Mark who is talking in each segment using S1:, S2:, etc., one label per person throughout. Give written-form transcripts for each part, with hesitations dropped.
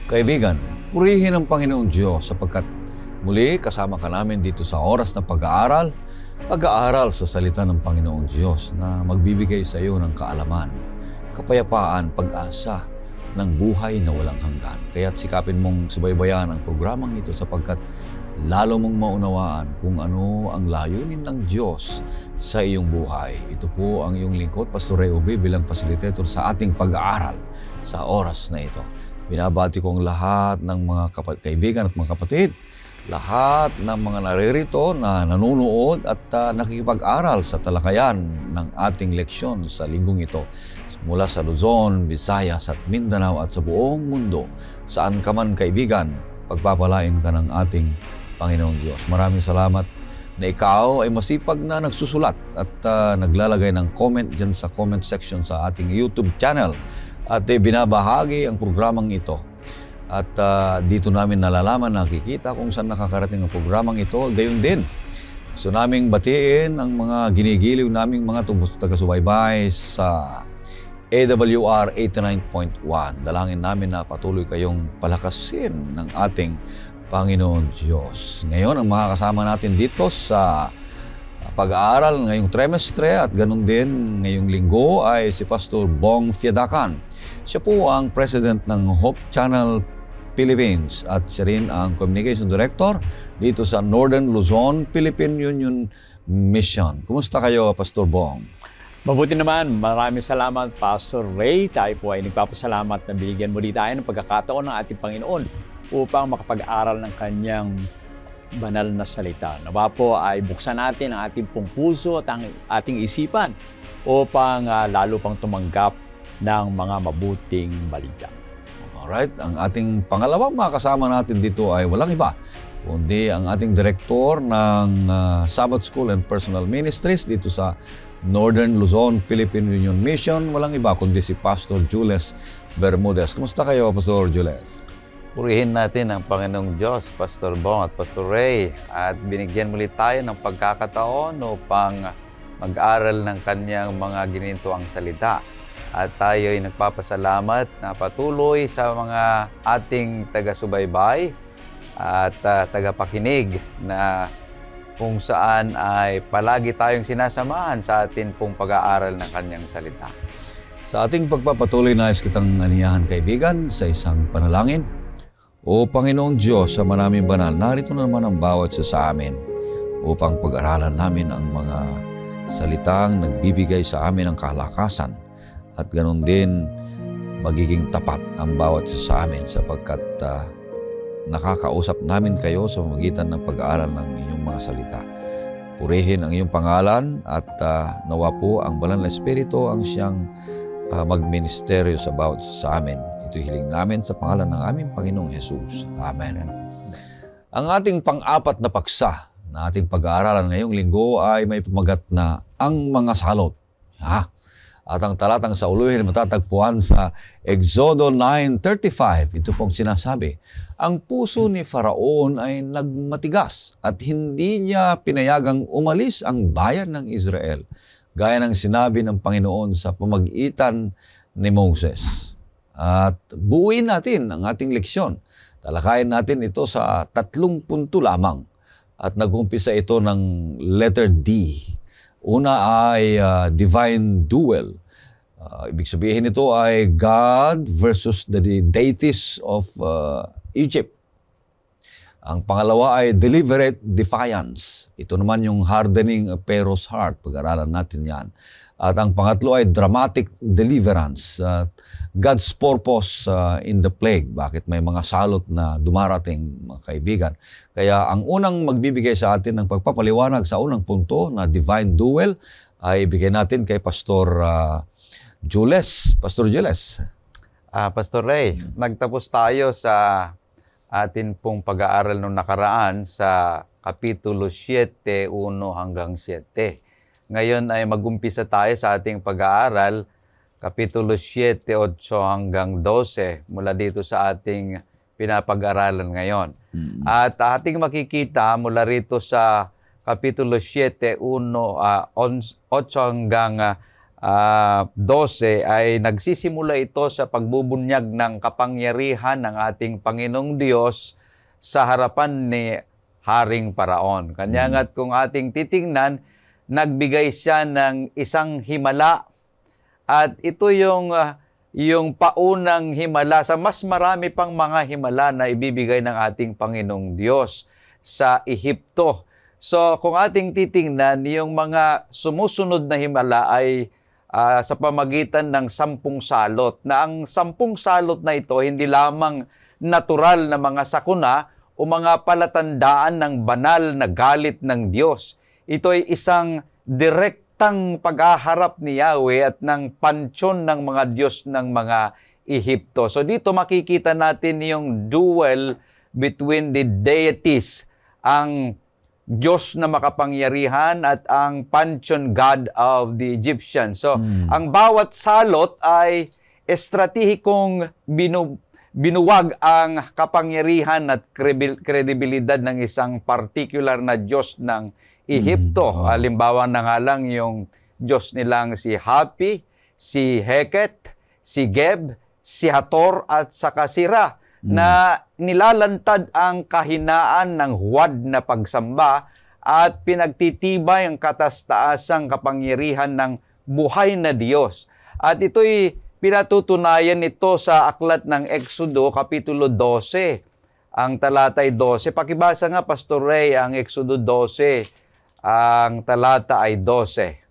S1: Kaibigan, purihin ang Panginoong Diyos sapagkat muli kasama ka namin dito sa oras na pag-aaral sa salita ng Panginoong Diyos na magbibigay sa iyo ng kaalaman, kapayapaan, pag-asa ng buhay na walang hanggan. Kaya't sikapin mong subaybayan ang programang ito sapagkat lalo mong maunawaan kung ano ang layunin ng Diyos sa iyong buhay. Ito po ang iyong lingkod, Pastor Ray Ube, bilang facilitator sa ating pag-aaral sa oras na ito. Binabati ko ang lahat ng mga kaibigan at mga kapatid, lahat ng mga naririto na nanonood at nakikipag-aral sa talakayan ng ating leksyon sa linggong ito mula sa Luzon, Visayas at Mindanao at sa buong mundo. Saan ka man kaibigan, pagpapalain ka ng ating Panginoong Diyos. Maraming salamat na ikaw ay masipag na nagsusulat at naglalagay ng comment dyan sa comment section sa ating YouTube channel at binabahagi ang programang ito. At dito namin nalalaman, nakikita kung saan nakakarating ang programang ito. Gayon din, gusto naming batiin ang mga ginigiliw naming mga taga-subaybay sa AWR 89.1. Dalangin namin na patuloy kayong palakasin ng ating Panginoon Diyos. Ngayon, ang mga kasama natin dito sa pag-aaral ngayong trimestre at ganun din ngayong linggo ay si Pastor Bong Fiadacan. Siya po ang President ng Hope Channel Philippines at siya rin ang Communication Director dito sa Northern Luzon Philippine Union Mission. Kumusta kayo, Pastor Bong?
S2: Mabuti naman. Maraming salamat, Pastor Ray. Tayo po ay nagpapasalamat na binigyan muli tayo ng pagkakataon ng ating Panginoon upang makapag-aral ng kanyang banal na salita. Nawa po ay buksan natin ang ating pong puso at ang ating isipan upang lalo pang tumanggap ng mga mabuting balita.
S1: Alright, ang ating pangalawang makasama natin dito ay walang iba, kundi ang ating direktor ng Sabbath School and Personal Ministries dito sa Northern Luzon Philippine Union Mission. Walang iba kundi si Pastor Jules Bermudez. Kumusta kayo, Pastor Jules?
S3: Purihin natin ang Panginoong Diyos, Pastor Bong at Pastor Ray, at binigyan muli tayo ng pagkakataon upang mag-aral ng kanyang mga ginintuang salita. At tayo ay nagpapasalamat na patuloy sa mga ating taga-subaybay at tagapakinig na kung saan ay palagi tayong sinasamahan sa atin pong pag-aaral ng kanyang salita.
S1: Sa ating pagpapatuloy, nais kitang aniyahan, kaibigan, sa isang panalangin. O Panginoong Diyos sa maraming banal, narito na naman ang bawat sa amin upang pag-aralan namin ang mga salitang nagbibigay sa amin ng kalakasan at ganoon din magiging tapat ang bawat sa amin sapagkat nakakausap namin kayo sa pamamagitan ng pag-aaral ng inyong mga salita. Purihin ang iyong pangalan at nawa po ang banal na Espiritu ang siyang magministeryo sa bawat sa amin. Ito hiling namin sa pangalan ng aming Panginoong Jesus. Amen. Ang ating pang-apat na paksa na ating pag-aaralan ngayong linggo ay may pamagat na ang mga salot. At ang talatang sa uluhin matatagpuan sa Exodo 9:35. Ito pong sinasabi, ang puso ni Faraon ay nagmatigas at hindi niya pinayagang umalis ang bayan ng Israel, gaya ng sinabi ng Panginoon sa pamagitan ni Moses. At buuin natin ang ating leksyon. Talakayin natin ito sa 3 punto lamang at nag-umpisa ito ng letter D. Una ay divine duel. Ibig sabihin nito ay God versus the deities of Egypt. Ang pangalawa ay deliberate defiance. Ito naman yung hardening of Pharaoh's heart. Pag-aralan natin yan. At ang pangatlo ay dramatic deliverance. God's purpose in the plague. Bakit may mga salot na dumarating, mga kaibigan. Kaya ang unang magbibigay sa atin ng pagpapaliwanag sa unang punto na divine duel ay ibigay natin kay Pastor Jules. Pastor Jules.
S3: Pastor Ray, nagtapos tayo sa atin pong pag-aaral nung nakaraan sa Kapitulo 7, 1 hanggang 7. Ngayon ay mag-umpisa tayo sa ating pag-aaral, Kapitulo 7, 8 hanggang 12, mula dito sa ating pinapag-aralan ngayon. At ating makikita mula rito sa Kapitulo 7, 8 hanggang 12 ay nagsisimula ito sa pagbubunyag ng kapangyarihan ng ating Panginoong Diyos sa harapan ni Haring Paraon. Kanya nga't kung ating titingnan, nagbigay siya ng isang himala at ito yung paunang himala sa mas marami pang mga himala na ibibigay ng ating Panginoong Diyos sa Ehipto. So kung ating titingnan, yung mga sumusunod na himala ay sa pamagitan ng 10 salot, na ang 10 salot na ito hindi lamang natural na mga sakuna o mga palatandaan ng banal na galit ng Diyos. Ito ay isang direktang paghaharap ni Yahweh at ng pansyon ng mga Diyos ng mga Ehipto. So dito makikita natin yung duel between the deities, ang Diyos na makapangyarihan at ang pantheon god of the Egyptians. So, ang bawat salot ay estratehikong binuwag ang kapangyarihan at kredibilidad ng isang particular na Diyos ng Ehipto. Halimbawa na nga lang yung Diyos nilang si Hapi, si Heket, si Geb, si Hator at saka si Ra, na nilalantad ang kahinaan ng huwad na pagsamba at pinagtitibay ang katastaasang kapangyarihan ng buhay na Diyos. At ito'y pinatutunayan nito sa aklat ng Exodo, Kapitulo 12, ang talatay 12. Pakibasa nga, Pastor Ray, ang Exodo 12, ang talata ay 12.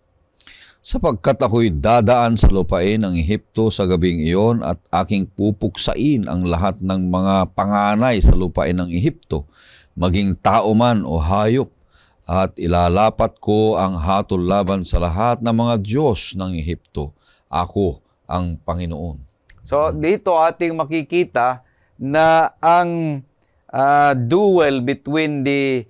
S1: Sapagkat ako'y dadaan sa lupain ng Ehipto sa gabing iyon at aking pupuksain ang lahat ng mga panganay sa lupain ng Ehipto, maging tao man o hayop, at ilalapat ko ang hatol laban sa lahat ng mga Diyos ng Ehipto. Ako ang Panginoon.
S3: So dito ating makikita na ang duel between the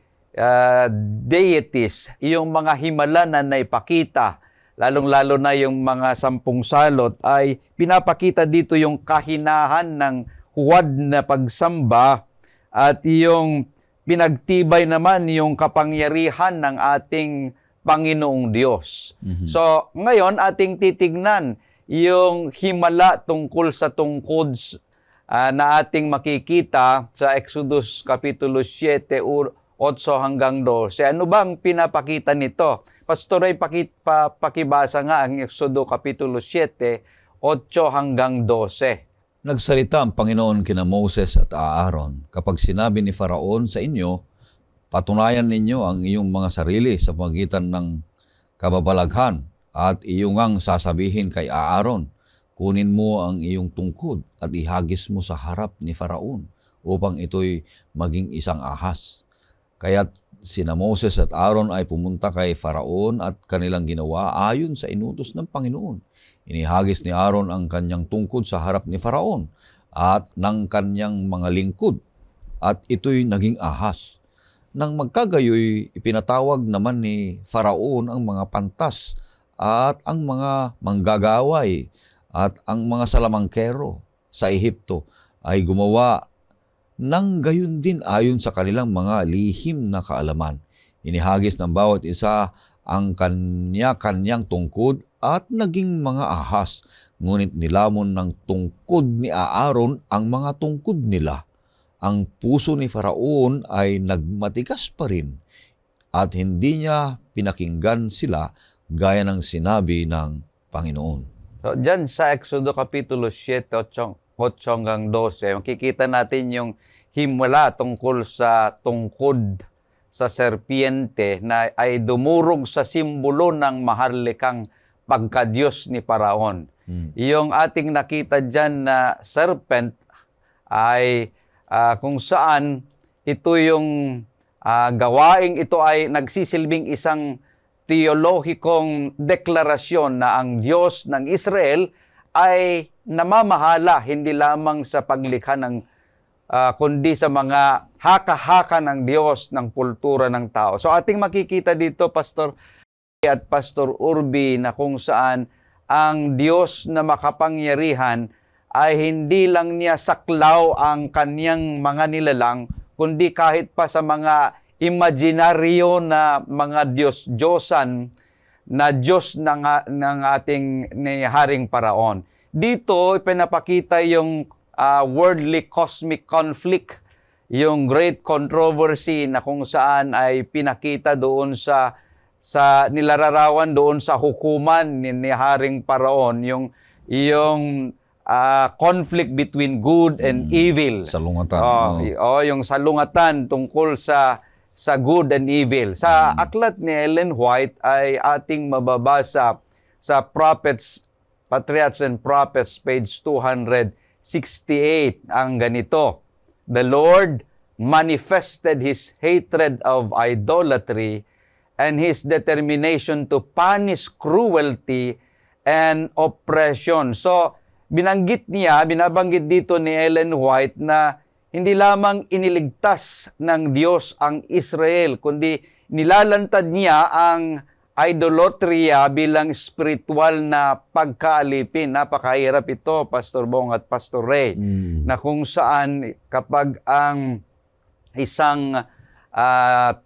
S3: deities, yung mga himala na naipakita, lalong-lalo na yung mga 10 salot, ay pinapakita dito yung kahinahan ng huwad na pagsamba at yung pinagtibay naman yung kapangyarihan ng ating Panginoong Diyos. So, ngayon ating titignan yung himala tungkol sa tungkod na ating makikita sa Exodus Kapitulo 7, 8 hanggang 12. Ano bang pinapakita nito? Pastor ay pakibasa nga ang Exodo Kapitulo 7, 8 hanggang 12.
S1: Nagsalita ang Panginoon kina Moses at Aaron, kapag sinabi ni Faraon sa inyo, patunayan ninyo ang iyong mga sarili sa pagitan ng kababalaghan at iyong ang sasabihin kay Aaron, kunin mo ang iyong tungkod at ihagis mo sa harap ni Faraon upang ito'y maging isang ahas. Kaya't sina Moses at Aaron ay pumunta kay Faraon at kanilang ginawa ayon sa inutos ng Panginoon. Inihagis ni Aaron ang kanyang tungkod sa harap ni Faraon at ng kanyang mga lingkod at ito'y naging ahas. Nang magkagayoy, ipinatawag naman ni Faraon ang mga pantas at ang mga manggagaway at ang mga salamangkero sa Ehipto ay gumawa nang gayon din ayon sa kanilang mga lihim na kaalaman. Inihagis ng bawat isa ang kanya-kanyang tungkod at naging mga ahas, ngunit nilamon ng tungkod ni Aaron ang mga tungkod nila. Ang puso ni Faraon ay nagmatigas pa rin at hindi niya pinakinggan sila gaya ng sinabi ng Panginoon.
S3: So, dyan sa Exodo Kapitulo 7, 8 hanggang 12, makikita natin yung himala tungkol sa tungkod sa serpiente na ay dumurog sa simbolo ng maharlikang pagka-Diyos ni Paraon. Yung ating nakita dyan na serpent ay kung saan ito yung gawaing ito ay nagsisilbing isang teolohikong deklarasyon na ang Diyos ng Israel ay namamahala hindi lamang sa paglikha ng kundi sa mga haka-haka ng Diyos ng kultura ng tao. So ating makikita dito, Pastor at Pastor Urbi, na kung saan ang Diyos na makapangyarihan ay hindi lang niya saklaw ang kanyang mga nilalang, kundi kahit pa sa mga imaginaryo na mga Diyos-Diyosan na Diyos ng ating ni Haring Paraon. Dito, ipinapakita yung worldly cosmic conflict, yung great controversy na kung saan ay pinakita doon sa nilararawan doon sa hukuman ni Haring Paraon, yung conflict between good and evil.
S1: Salungatan.
S3: Yung salungatan tungkol sa good and evil. Sa aklat ni Ellen White ay ating mababasa sa Patriarchs and Prophets, page 268, ang ganito: The Lord manifested His hatred of idolatry and His determination to punish cruelty and oppression. So, binabanggit dito ni Ellen White na hindi lamang iniligtas ng Diyos ang Israel, kundi nilalantad niya ang idolatria bilang spiritual na pagkaalipin. Napakahirap ito, Pastor Bong at Pastor Ray, na kung saan kapag ang isang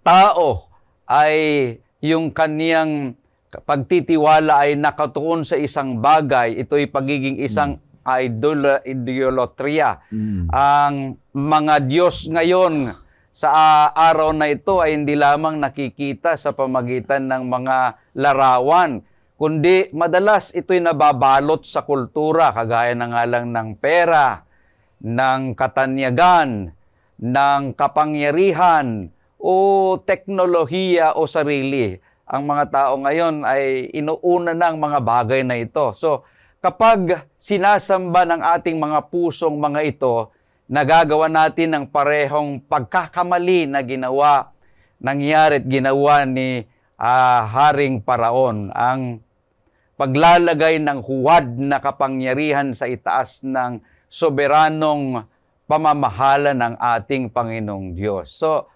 S3: tao ay yung kaniyang pagtitiwala ay nakatuon sa isang bagay, ito'y pagiging isang idolatria. Ang mga Diyos ngayon sa araw na ito ay hindi lamang nakikita sa pamagitan ng mga larawan, kundi madalas ito'y nababalot sa kultura, kagaya na nga lang ng pera, ng katanyagan, ng kapangyarihan, o teknolohiya o sarili. Ang mga tao ngayon ay inuuna ng mga bagay na ito. So, kapag sinasamba ng ating mga pusong mga ito, nagagawa natin ang parehong pagkakamali na nangyari at ginawa ni Haring Paraon, ang paglalagay ng huwad na kapangyarihan sa itaas ng soberanong pamamahala ng ating Panginoong Diyos. So,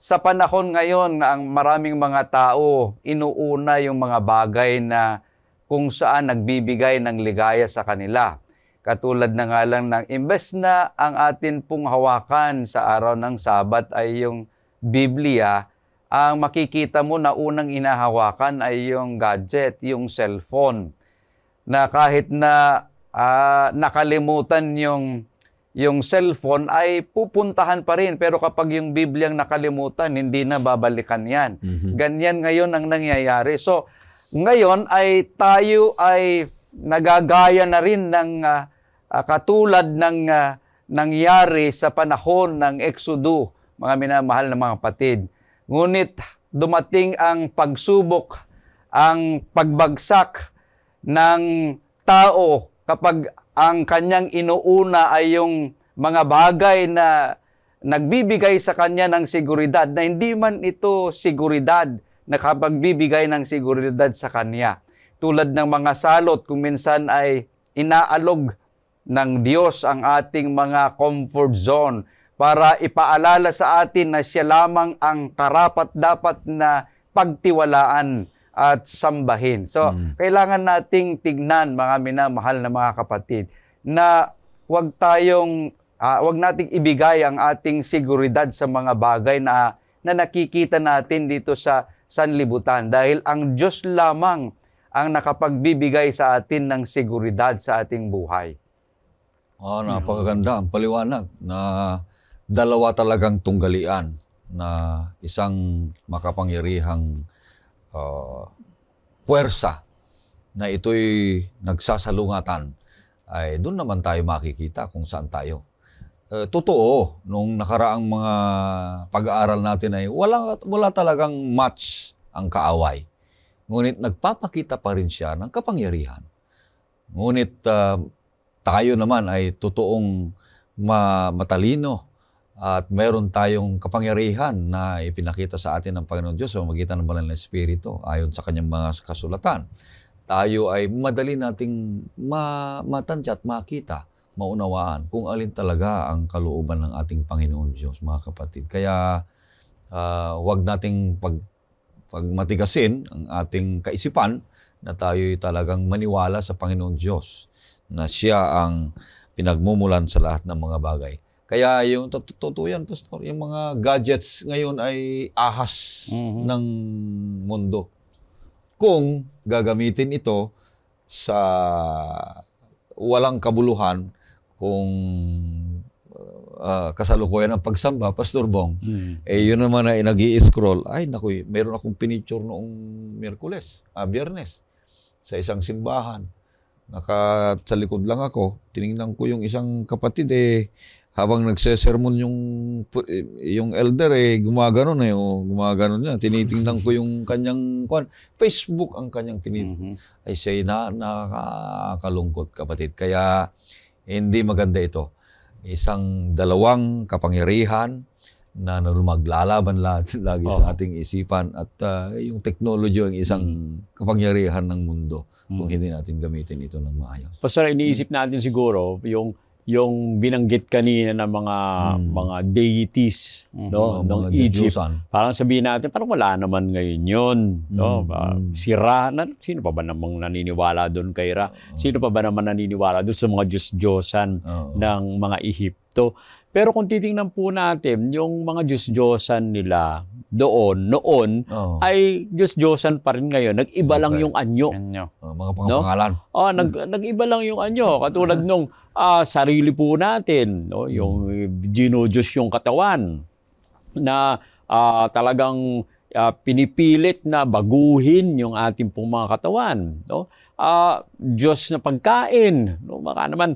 S3: sa panahon ngayon, ang maraming mga tao, inuuna yung mga bagay na kung saan nagbibigay ng ligaya sa kanila. Katulad na nga lang ng imbes na ang atin pong hawakan sa araw ng Sabat ay yung Biblia, ang makikita mo na unang inahawakan ay yung gadget, yung cellphone. Na kahit na nakalimutan yung cellphone ay pupuntahan pa rin. Pero kapag yung Bibliang nakalimutan, hindi na babalikan yan. Ganyan ngayon ang nangyayari. So, ngayon ay tayo ay nagagaya na rin ng katulad ng nangyari sa panahon ng Exodo, mga minamahal na mga kapatid. Ngunit dumating ang pagsubok, ang pagbagsak ng tao kapag ang kanyang inuuna ay yung mga bagay na nagbibigay sa kanya ng seguridad, na hindi man ito seguridad na kapagbibigay ng seguridad sa kanya. Tulad ng mga salot, kung minsan ay inaalog ng Diyos ang ating mga comfort zone para ipaalala sa atin na siya lamang ang karapat-dapat na pagtiwalaan at sambahin. So, kailangan nating tignan, mga minamahal na mga kapatid, na wag nating ibigay ang ating seguridad sa mga bagay na nakikita natin dito sa sanlibutan, dahil ang Diyos lamang ang nakapagbibigay sa atin ng seguridad sa ating buhay.
S1: Napakaganda ang paliwanag na dalawa talagang tunggalian, na isang makapangyarihang puwersa na ito'y nagsasalungatan, ay doon naman tayo makikita kung saan tayo. Totoo, nung nakaraang mga pag-aaral natin ay wala talagang match ang kaaway. Ngunit nagpapakita pa rin siya ng kapangyarihan. Ngunit tayo naman ay totoong matalino at meron tayong kapangyarihan na ipinakita sa atin ng Panginoon Diyos sa magitan ng Banal na Espiritu ayon sa kanyang mga kasulatan. Tayo ay madali nating matansya at makita, maunawaan kung alin talaga ang kalooban ng ating Panginoon Diyos, mga kapatid. Kaya wag nating pagmatigasin ang ating kaisipan na tayo'y talagang maniwala sa Panginoon Diyos, na siya ang pinagmumulan sa lahat ng mga bagay. Kaya yung totoo yan, Pastor, yung mga gadgets ngayon ay ahas ng mundo. kung gagamitin ito sa walang kabuluhan, kung kasalukuyan ng pagsamba, Pastor Bong, yun naman ay nag-i-scroll, ay naku, meron akong pinicture noong Biyernes, sa isang simbahan. Sa likod lang ako, tiningnan ko yung isang kapatid habang nagsesermon yung elder gumaganon gumaganon niya. Tinitingnan ko yung kanyang Facebook ang kanyang tinitingnan. Ay siya nakakalungkot, kapatid. Kaya hindi maganda ito. Dalawang kapangyarihan na maglalaban lagi sa ating isipan, at yung technology ang isang kapangyarihan ng mundo kung hindi natin gamitin ito ng maayos.
S2: Pastor, iniisip natin siguro yung binanggit kanina ng mga deities, no, ng Egypt. Parang sabihin natin, parang wala naman ngayon yun. No? Si Ra, sino pa ba namang naniniwala doon kay Ra? Sino pa ba naman naniniwala doon sa mga Diyos-Diyosan ng mga Ehipto? Pero kung titingnan po natin, yung mga Diyos-Diyosan nila noon, ay Diyos-Diyosan pa rin ngayon. Nag-iba lang yung anyo.
S1: Mga pangalan.
S2: Nag-iba lang yung anyo. Katulad nung sarili po natin, no? Yung ginodiyos yung katawan, na talagang pinipilit na baguhin yung ating pong mga katawan. No? Diyos na pagkain. No? Baka naman,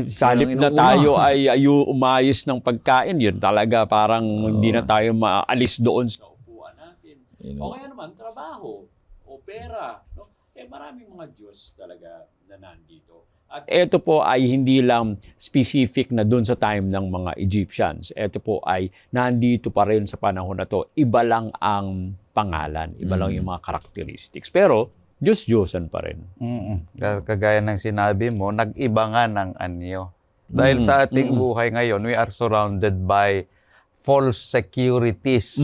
S2: sa halip na tayo ay umayos ng pagkain, yun talaga parang hindi na tayo maalis doon sa upuan natin. O kaya naman, trabaho o pera. No? Maraming mga Diyos talaga na nandito. At ito po ay hindi lang specific na doon sa time ng mga Egyptians. Ito po ay nandito pa rin sa panahon na to. Iba lang ang pangalan, iba lang yung mga characteristics. Pero Diyos-Diyosan pa rin.
S3: Kagaya ng sinabi mo, nag-iba nga ng anyo. Dahil sa ating buhay ngayon, we are surrounded by false securities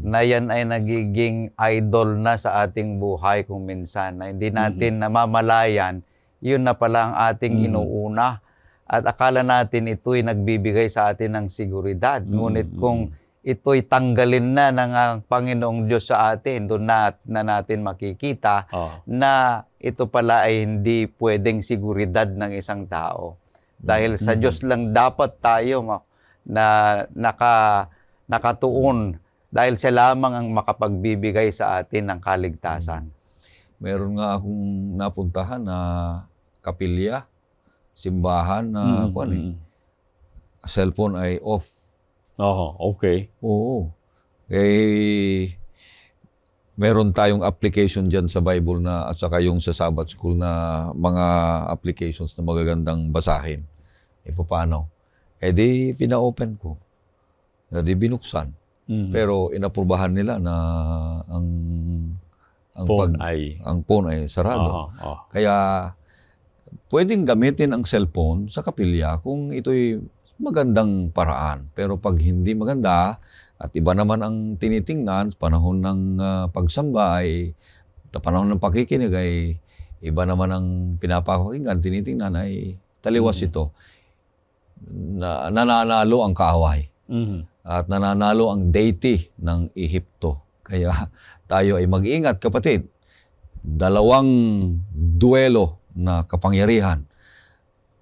S3: na yan ay nagiging idol na sa ating buhay kung minsan na hindi natin namamalayan, yun na pala ang ating inuuna. At akala natin ito'y nagbibigay sa atin ng seguridad. Ngunit kung ito'y tanggalin na ng Panginoong Diyos sa atin, doon na natin makikita na ito pala ay hindi pwedeng seguridad ng isang tao. Dahil sa Diyos lang dapat tayo na nakatuon, dahil siya lamang ang makapagbibigay sa atin ng kaligtasan.
S1: Meron nga akong napuntahan na kapilya, simbahan na cellphone ay off.
S2: Okay.
S1: Oo. Meron tayong application dyan sa Bible at saka yung sa Sabbath School na mga applications na magagandang basahin. Paano? Di pina-open ko. Di binuksan. Pero inaprubahan nila na ang phone ay sarado. Kaya pwedeng gamitin ang cellphone sa kapilya kung ito'y magandang paraan. Pero pag hindi maganda at iba naman ang tinitingnan, panahon ng pagsamba panahon ng pakikinig ay iba naman ang pinapakinggan, tinitingnan ay taliwas ito. Nananalo ang kaaway. At nananalo ang deity ng Ehipto. Kaya tayo ay mag-ingat, kapatid. Dalawang duelo na kapangyarihan.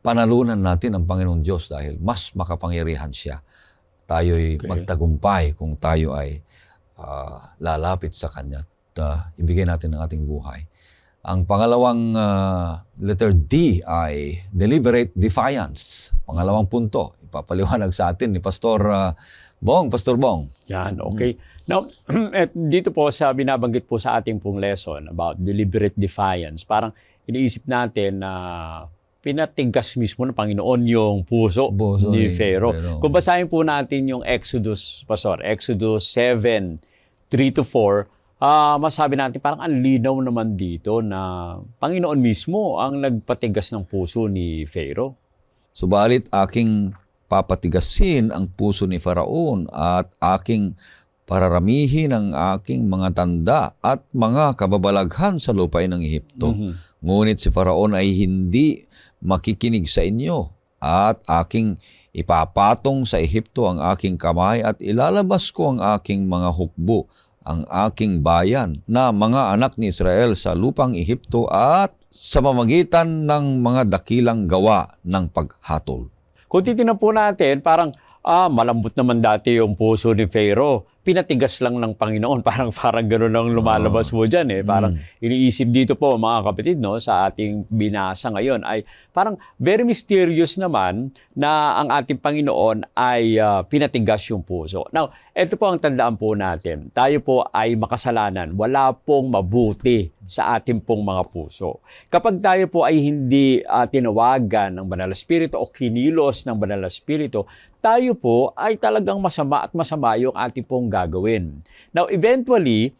S1: Panalunan natin ang Panginoon Diyos dahil mas makapangyarihan siya. Tayo'y magtagumpay kung tayo ay lalapit sa Kanya at ibigay natin ang ating buhay. Ang pangalawang letter D ay deliberate defiance. Pangalawang punto, ipapaliwanag sa atin ni Pastor Bong.
S2: Yan, okay. Now, dito po sa binabanggit po sa ating pong lesson about deliberate defiance, parang iniisip natin na pinatigas mismo ng Panginoon yung puso ni Pharaoh. Kung basahin po natin yung Exodus 7:3-4, masabi natin parang ang linaw naman dito na Panginoon mismo ang nagpatigas ng puso ni Pharaoh.
S1: Subalit aking papatigasin ang puso ni Faraon at aking pararamihin ang aking mga tanda at mga kababalaghan sa lupain ng Ehipto. Ngunit si Faraon ay hindi makikinig sa inyo at aking ipapatong sa Ehipto ang aking kamay at ilalabas ko ang aking mga hukbo ang aking bayan na mga anak ni Israel sa lupang Ehipto at sa pamamagitan ng mga dakilang gawa ng paghatol.
S2: Kung titignan po natin, parang malambot naman dati yung puso ni Pharaoh. Pinatigas lang ng Panginoon. Parang gano'n ang lumalabas mo dyan eh. Parang iniisip dito po mga kapatid, no, sa ating binasa ngayon ay parang very mysterious naman na ang ating Panginoon ay pinatigas yung puso. Now, ito po ang tandaan po natin. Tayo po ay makasalanan. Wala pong mabuti sa ating pong mga puso. Kapag tayo po ay hindi tinawagan ng Banal na Espiritu o kinilos ng Banal na Espiritu, tayo po ay talagang masama at masama yung ating pong gagawin. Now, eventually,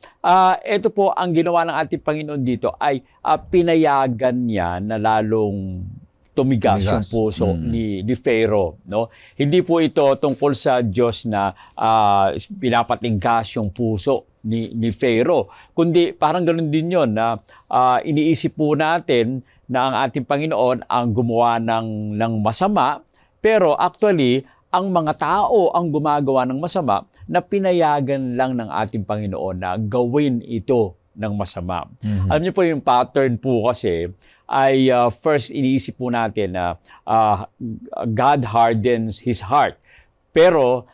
S2: ito po ang ginawa ng ating Panginoon dito ay pinayagan niya na lalong tumigas yung puso ni Pharaoh. No? Hindi po ito tungkol sa Diyos na pinapatinggas yung puso ni Pharaoh, kundi parang ganoon din yon na iniisip po natin na ang ating Panginoon ang gumawa ng masama, pero actually, ang mga tao ang gumagawa ng masama na pinayagan lang ng ating Panginoon na gawin ito ng masama. Alam niyo po yung pattern po kasi ay first iniisip po natin na God hardens His heart. Pero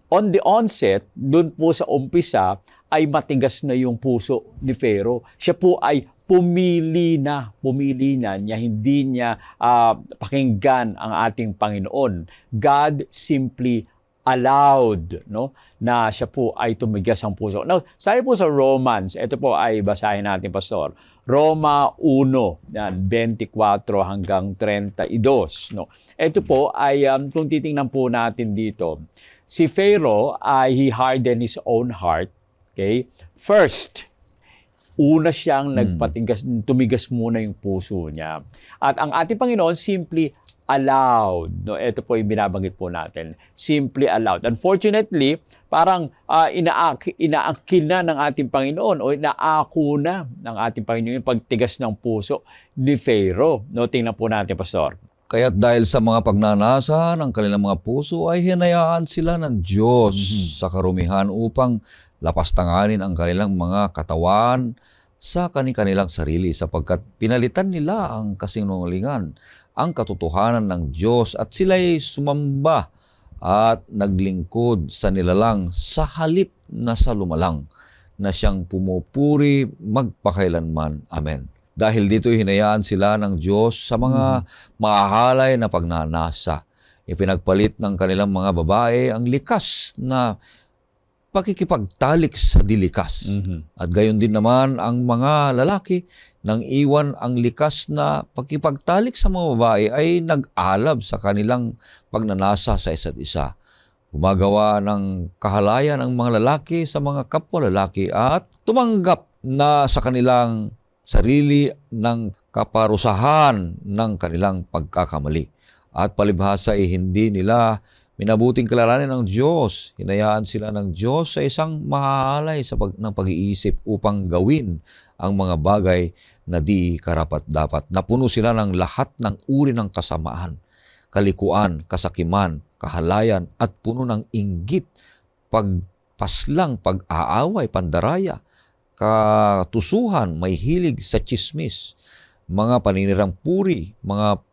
S2: on the onset, dun po sa umpisa, ay matigas na yung puso ni Pharaoh. Siya po ay pumili na niya, hindi niya pakinggan ang ating Panginoon. God simply allowed, no, na siya po ay tumigas ang puso. Now, sabi po sa Romans, ito po ay basahin natin, Pastor. Roma 1, yan, 24 hanggang 32. No? Ito po ay, kung titingnan po natin dito, si Pharaoh ay he hardened his own heart. Okay? First, una siyang tumigas muna yung puso niya. At ang ating Panginoon simply allowed. No? Ito po yung binabanggit po natin. Simply allowed. Unfortunately, parang inaangkin na ng ating Panginoon o inaako na ng ating Panginoon yung pagtigas ng puso ni Pharaoh. No? Tingnan po natin, Pastor.
S1: Kaya't dahil sa mga pagnanasa ng kanilang mga puso ay hinayaan sila ng Diyos sa karumihan upang lapastanganin ang kanilang mga katawan sa kanilang sarili sapagkat pinalitan nila ang kasinungalingan, ang katotohanan ng Diyos at sila'y sumamba at naglingkod sa nilalang sa halip na sa lumalang na siyang pumupuri magpakailanman. Amen. Dahil dito hinayaan sila ng Diyos sa mga mahahalay na pagnanasa. Ipinagpalit ng kanilang mga babae ang likas na pakikipagtalik sa dilikas. At gayon din naman ang mga lalaki nang iwan ang likas na pakipagtalik sa mga babae ay nag-alab sa kanilang pagnanasa sa isa't isa. Gumagawa ng kahalayan ang mga lalaki sa mga kapwa lalaki at tumanggap na sa kanilang sarili ng kaparusahan ng kanilang pagkakamali. At palibhasa ay hindi nila minabuting kilalanin ng Diyos. Hinayaan sila ng Diyos sa isang mahahalay ng pag-iisip upang gawin ang mga bagay na di karapat-dapat. Napuno sila ng lahat ng uri ng kasamaan, kalikuan, kasakiman, kahalayan, at puno ng inggit, pagpaslang, pag-aaway, pandaraya, katusuhan, may hilig sa tsismis, mga paninirang puri, mga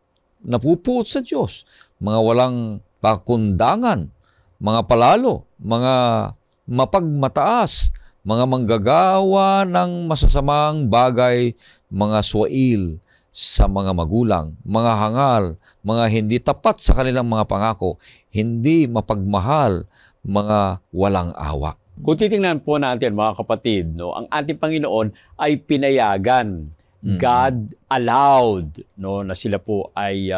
S1: napupuot sa Diyos, mga walang pakundangan, mga palalo, mga mapagmataas, mga manggagawa ng masasamang bagay, mga swail sa mga magulang, mga hangal, mga hindi tapat sa kanilang mga pangako, hindi mapagmahal, mga walang awa.
S2: Kung titingnan po natin mga kapatid, no, ang ating Panginoon ay pinayagan. God allowed, no, na sila po ay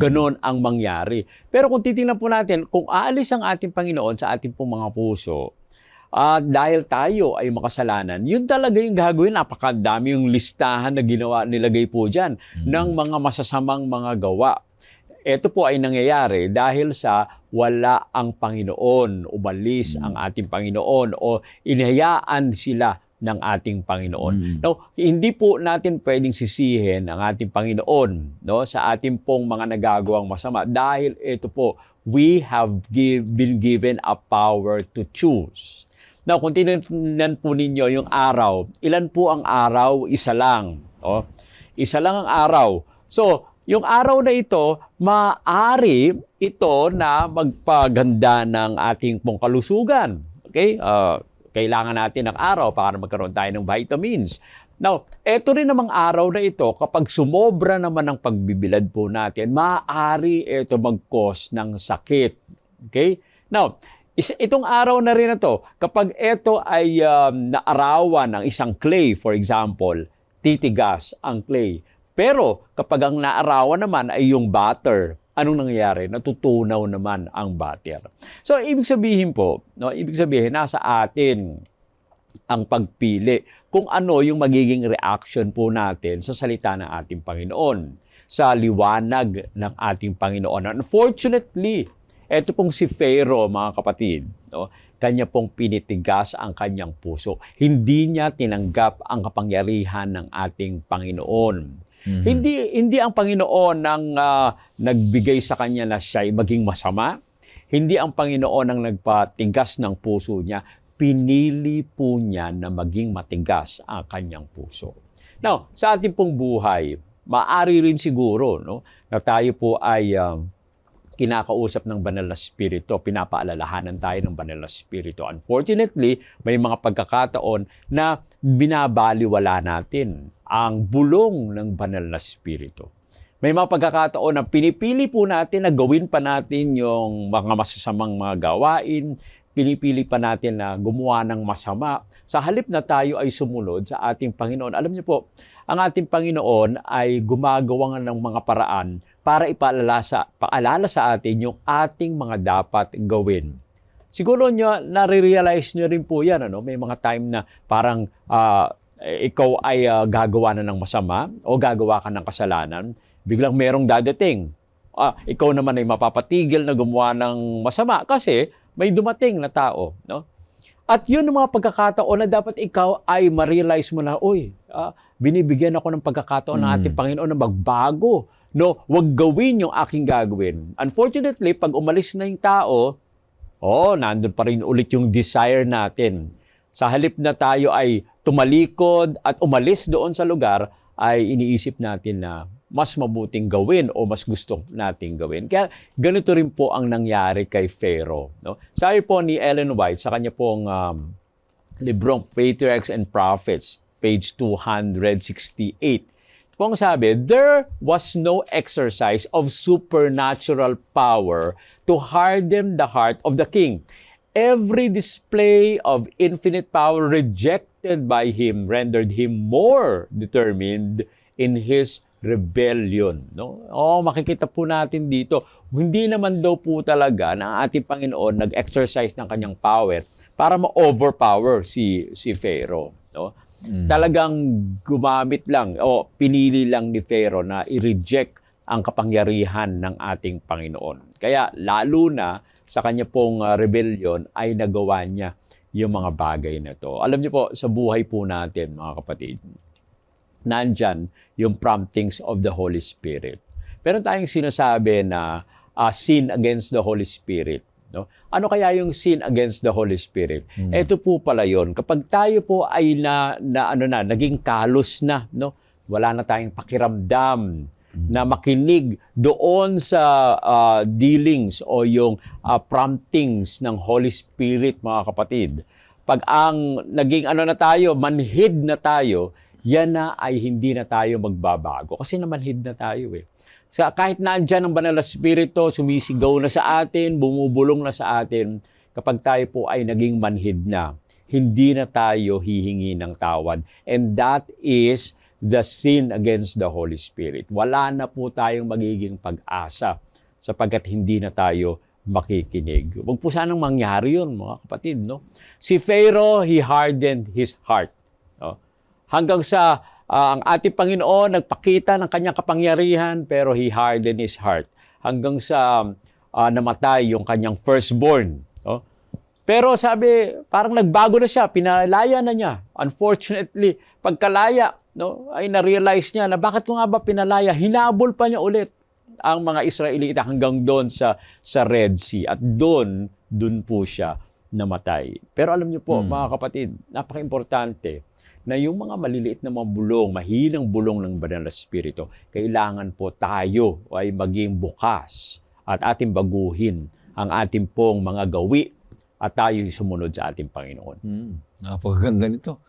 S2: ganon ang mangyari. Pero kung titingnan po natin, kung aalis ang ating Panginoon sa ating pong mga puso, dahil tayo ay makasalanan, yun talaga yung gagawin. Napakadami yung listahan na nilagay po dyan ng mga masasamang mga gawa. Ito po ay nangyayari dahil sa wala ang Panginoon, umalis ang ating Panginoon o inihayaan sila ng ating Panginoon. Now, hindi po natin pwedeng sisihin ang ating Panginoon, no, sa ating pong mga nagagawang masama dahil ito po, we have been given a power to choose. Now, kung tinignan po ninyo yung araw, ilan po ang araw? Isa lang. Oh. Isa lang ang araw. So, yung araw na ito, maaari ito na magpaganda ng ating pong kalusugan. Okay? Kailangan natin ng araw para magkaroon tayo ng vitamins. Now, eto rin namang araw na ito, kapag sumobra naman ang pagbibilad po natin, maaari ito mag-cause ng sakit. Okay? Now, itong araw na rin na to, kapag ito ay naarawan ng isang clay, for example, titigas ang clay. Pero kapag ang naarawan naman ay yung butter, anong nangyayari? Natutunaw naman ang butter. So, ibig sabihin po, ibig sabihin, nasa atin ang pagpili kung ano yung magiging reaction po natin sa salita ng ating Panginoon, sa liwanag ng ating Panginoon. Unfortunately, eto pong si Pharaoh, mga kapatid, kanya pong pinitigas ang kanyang puso. Hindi niya tinanggap ang kapangyarihan ng ating Panginoon. Hindi ang Panginoon ang nagbigay sa kanya na siya ay maging masama. Hindi ang Panginoon ang nagpatigas ng puso niya. Pinili po niya na maging matigas ang kanyang puso. Now, sa ating pong buhay, maaari rin siguro na tayo po ay kinakausap ng banal na spirito, pinapaalalahanan tayo ng banal na spirito. Unfortunately, may mga pagkakataon na binabaliwala natin ang bulong ng banal na spirito. May mga pagkakataon na pinipili po natin na gawin pa natin yung mga masasamang mga gawain, pinipili pa natin na gumawa ng masama. Sa halip na tayo ay sumunod sa ating Panginoon. Alam niyo po, ang ating Panginoon ay gumagawa ng mga paraan para paalala sa atin yung ating mga dapat gawin. Siguro nare-realize nyo rin po yan. May mga time na parang ikaw ay gagawa na ng masama o gagawa ka ng kasalanan. Biglang merong dadating. Ikaw naman ay mapapatigil na gumawa ng masama kasi may dumating na tao. At yun ang mga pagkakataon na dapat ikaw ay ma-realize mo na, binibigyan ako ng pagkakataon ng ating Panginoon na magbago. Huwag gawin yung aking gagawin. Unfortunately, pag umalis na yung tao, nandun pa rin ulit yung desire natin. Sa halip na tayo ay tumalikod at umalis doon sa lugar, ay iniisip natin na mas mabuting gawin o mas gusto nating gawin. Kaya ganito rin po ang nangyari kay Pharaoh. Sabi po ni Ellen White sa kanya pong librong Patriarchs and Prophets, page 268. Pong sabi, there was no exercise of supernatural power to harden the heart of the king. Every display of infinite power rejected by him rendered him more determined in his rebellion. Makikita po natin dito, hindi naman daw po talaga na ating Panginoon nag-exercise ng kanyang power para ma-overpower si Pharaoh. Talagang gumamit lang o pinili lang ni Pharaoh na i-reject ang kapangyarihan ng ating Panginoon. Kaya lalo na sa kanya pong rebellion ay nagawa niya yung mga bagay na to. Alam niyo po, sa buhay po natin, mga kapatid, nandyan yung promptings of the Holy Spirit. Meron tayong sinasabi na sin against the Holy Spirit. Ano kaya yung sin against the Holy Spirit? Ito po pala yon. Kapag tayo po ay naging kalos na, wala na tayong pakiramdam na makinig doon sa dealings o yung promptings ng Holy Spirit, mga kapatid. Pag ang naging na tayo, manhid na tayo, yan na ay hindi na tayo magbabago. Kasi namanhid na tayo kahit naandyan ang banal na spirito, sumisigaw na sa atin, bumubulong na sa atin, kapag tayo po ay naging manhid na, hindi na tayo hihingi ng tawad. And that is the sin against the Holy Spirit. Wala na po tayong magiging pag-asa sapagkat hindi na tayo makikinig. Huwag po sanang mangyari yun, mga kapatid. Si Pharaoh, he hardened his heart. Hanggang sa ang ating Panginoon nagpakita ng kanyang kapangyarihan pero he hardened his heart. Hanggang sa namatay yung kanyang firstborn. Pero sabi, parang nagbago na siya, pinalaya na niya. Unfortunately, pagkalaya, ay na-realize niya na bakit ko nga ba pinalaya? Hinabol pa niya ulit ang mga Israelita hanggang doon sa Red Sea. At doon po siya namatay. Pero alam niyo po,
S1: Mm.
S2: mga kapatid, napaka-importante na yung mga maliliit na mga bulong, mahinang bulong ng Banal na Espiritu, kailangan po tayo ay maging bukas at ating baguhin ang ating pong mga gawi at tayo sumunod sa ating Panginoon.
S1: Napakaganda nito.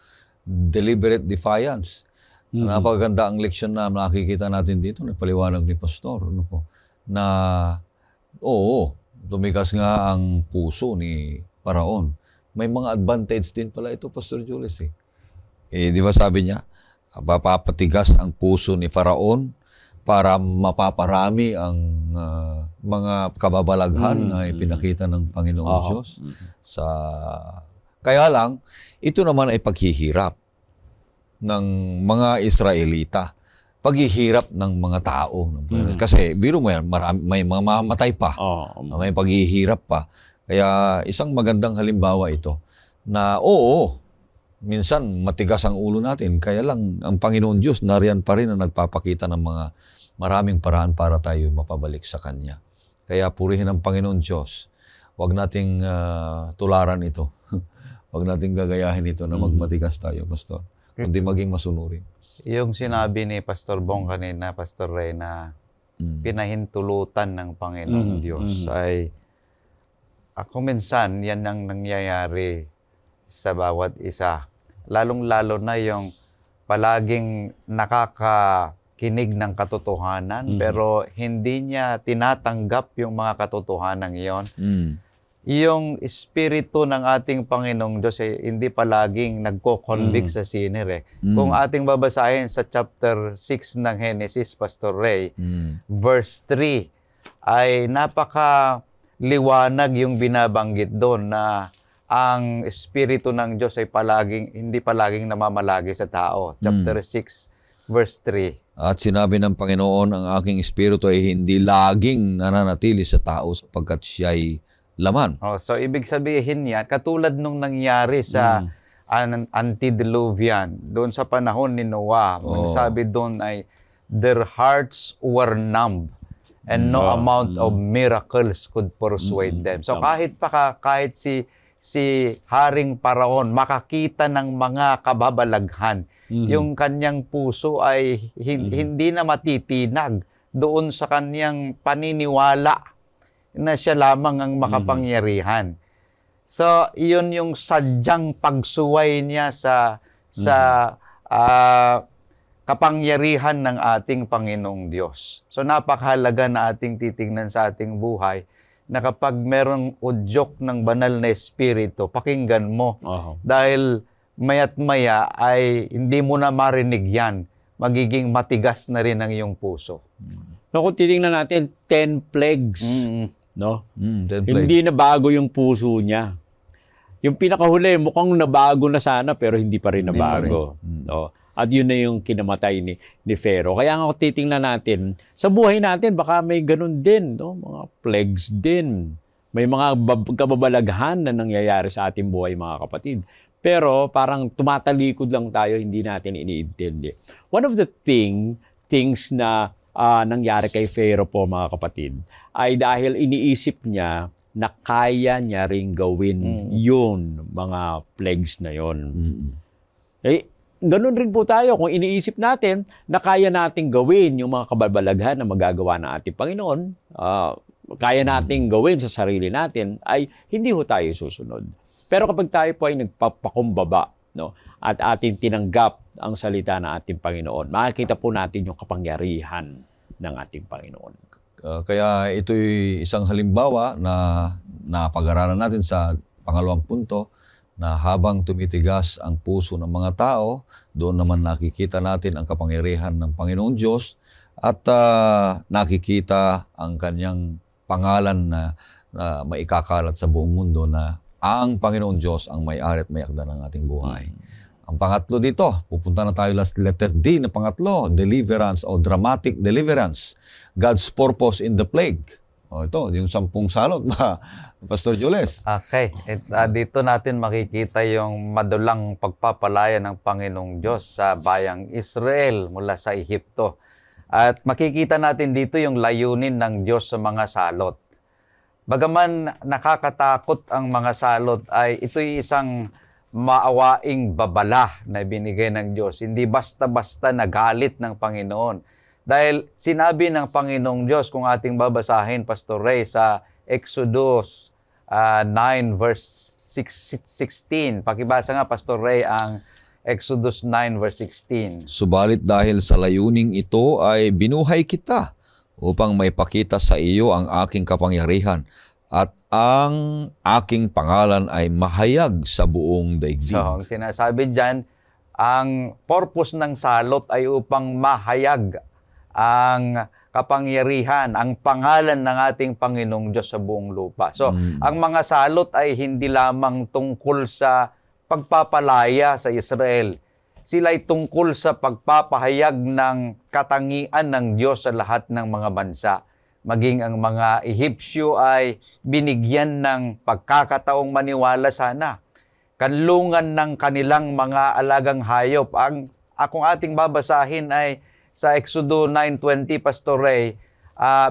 S1: Deliberate defiance. Napakaganda ang leksyon na nakikita natin dito, nagpaliwanag ni Pastor. Ano po? Na, oo, tumikas nga ang puso ni Paraon. May mga advantage din pala ito, Pastor Julius. Di ba sabi niya, papapatigas ang puso ni Faraon para mapaparami ang mga kababalaghan na ipinakita ng Panginoong Diyos. Kaya lang, ito naman ay paghihirap ng mga Israelita. Paghihirap ng mga tao. Kasi, biro mo yan, may mga mamatay pa. May paghihirap pa. Kaya, isang magandang halimbawa ito na, oo, minsan matigas ang ulo natin. Kaya lang, ang Panginoon Diyos, nariyan pa rin na nagpapakita ng mga maraming paraan para tayo mapabalik sa Kanya. Kaya purihin ang Panginoon Diyos. Huwag nating tularan ito. Huwag nating gagayahin ito na magmatigas tayo, Pastor. Kundi maging masunurin.
S3: Yung sinabi ni Pastor Bong kanina, Pastor Ray, na pinahintulutan ng Panginoong Diyos ay ako minsan, yan ang nangyayari sa bawat isa. Lalong-lalo na yung palaging nakakakinig ng katotohanan pero hindi niya tinatanggap yung mga katotohanan iyon. Yung espiritu ng ating Panginoong Diyos ay hindi palaging nagko-convict sa sinner. Kung ating babasahin sa chapter 6 ng Genesis, Pastor Ray, verse 3, ay napaka-liwanag yung binabanggit doon na ang espiritu ng Diyos ay hindi palaging namamalagi sa tao. Chapter 6, verse 3.
S1: At sinabi ng Panginoon, ang aking espiritu ay hindi laging nananatili sa tao sapagkat siya'y laman.
S3: So, ibig sabihin niya, katulad nung nangyari sa antediluvian, doon sa panahon ni Noah, sabi doon ay, their hearts were numb and no amount of miracles could persuade them. So, kahit si Haring Paraon makakita ng mga kababalaghan, yung kanyang puso ay hindi na matitinag doon sa kanyang paniniwala na siya lamang ang makapangyarihan. So, iyon yung sadyang pagsuway niya sa kapangyarihan ng ating Panginoong Diyos. So, napakahalaga na ating titingnan sa ating buhay na kapag merong udyok ng banal na espiritu, pakinggan mo. Dahil maya't maya ay hindi mo na marinig yan. Magiging matigas na rin ang iyong puso.
S2: No, kung titingnan natin, 10 plagues. No?
S1: 10 plagues.
S2: Hindi na bago yung puso niya. Yung pinakahuli, mukhang nabago na sana, pero hindi pa rin nabago. No? At yun na yung kinamatay ni Pharaoh. Kaya nga kung titingnan natin, sa buhay natin, baka may ganun din. No? Mga plagues din. May mga kababalaghan na nangyayari sa ating buhay, mga kapatid. Pero parang tumatalikod lang tayo, hindi natin iniintindi. One of the things na nangyari kay Pharaoh po, mga kapatid, ay dahil iniisip niya na kaya niya ring gawin yun, mga plagues na yun. Ganun rin po tayo kung iniisip natin na kaya nating gawin yung mga kababalaghan na magagawa ng ating Panginoon, kaya nating gawin sa sarili natin, ay hindi ho tayo susunod. Pero kapag tayo po ay nagpapakumbaba, no, at ating tinanggap ang salita ng ating Panginoon, makikita po natin yung kapangyarihan ng ating Panginoon.
S1: Kaya ito'y isang halimbawa na napag-aralan natin sa pangalawang punto, na habang tumitigas ang puso ng mga tao, doon naman nakikita natin ang kapangyarihan ng Panginoong Diyos at nakikita ang kanyang pangalan na maikakalat sa buong mundo na ang Panginoong Diyos ang may-ari at may akda ng ating buhay. Ang pangatlo dito, pupunta na tayo last letter D na pangatlo, deliverance o dramatic deliverance. God's purpose in the plague. Ito, yung 10 salot ba, Pastor Jules?
S3: Okay. Dito natin makikita yung madulang pagpapalaya ng Panginoong Diyos sa bayang Israel mula sa Ehipto. At makikita natin dito yung layunin ng Diyos sa mga salot. Bagaman nakakatakot ang mga salot, ay ito'y isang maawaing babala na binigay ng Diyos. Hindi basta-basta nagalit ng Panginoon. Dahil sinabi ng Panginoong Diyos, kung ating babasahin, Pastor Ray, sa Exodus 9 verse 16. Pakibasa nga, Pastor Ray, ang Exodus 9 verse 16.
S1: Subalit dahil sa layuning ito ay binuhay kita upang maipakita sa iyo ang aking kapangyarihan at ang aking pangalan ay mahayag sa buong daigdig.
S3: So, ang sinasabi dyan, ang purpose ng salot ay upang mahayag ang kapangyarihan, ang pangalan ng ating Panginoong Diyos sa buong lupa. So, ang mga salot ay hindi lamang tungkol sa pagpapalaya sa Israel. Sila ay tungkol sa pagpapahayag ng katangian ng Diyos sa lahat ng mga bansa. Maging ang mga Ehipsyo ay binigyan ng pagkakataong maniwala sana. Kanlungan ng kanilang mga alagang hayop. Kung ating babasahin ay sa Exodo 9:20, Pastor Ray,